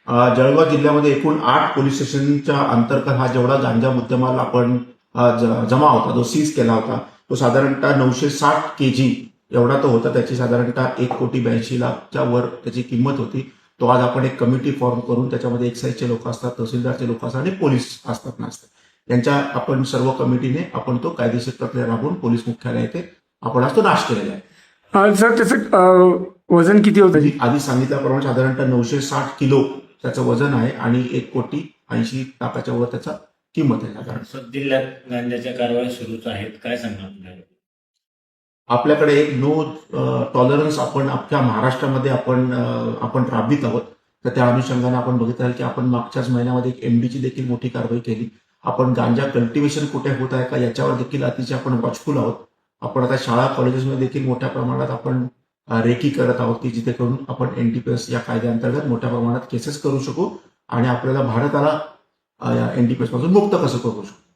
जळगाव जिल्ह्यामध्ये एकूण 8 पोलीस स्टेशनच्या अंतर्गत हा जेवढा गांजा मुद्देमाल आपण जमा होता, जो सीज केला होता, तो साधारणतः 960 केजी एवढा तो होता. त्याची साधारणतः 1,82,00,000च्या वर त्याची किंमत होती. तो आज आपण एक कमिटी फॉर्म करून त्याच्यामध्ये एक्साईजचे लोक असतात, तहसीलदारचे लोक असतात आणि पोलीस असतात नसतात, यांच्या आपण सर्व कमिटीने आपण तो कायदेशीर प्रक्रिया राबवून पोलीस मुख्यालय येथे आपण आज तो नाश केलेला आहे. सर त्याचं वजन किती होतं? आधी सांगितल्याप्रमाणे साधारणतः 960 किलो त्याचं वजन आहे आणि 1,80,00,000 वर त्याचा किंमत आहे साधारण. जिल्ह्यात गांजाच्या कारवाई सुरूच आहेत, काय सांगणार आपल्याला? आपल्याकडे एक नो टॉलरन्स आपण अख्ख्या महाराष्ट्रामध्ये आपण राबवित आहोत. तर त्या अनुषंगाने आपण बघितलं की आपण मागच्याच महिन्यामध्ये एक एमडीची देखील मोठी कारवाई केली. आपण गांजा कल्टिव्हेशन कुठे होत आहे का याच्यावर देखील अतिशय आपण वॉचफुल आहोत. आपण आता शाळा कॉलेजेसमध्ये देखील मोठ्या प्रमाणात आपण रेकी करत आहोत की जिथे करून आपण एनडीपीएस या कायद्याअंतर्गत मोठ्या प्रमाणात केसेस करू शकू आणि आपल्याला भारताला एनडीपीएस पासून मुक्त कसं करू शकू.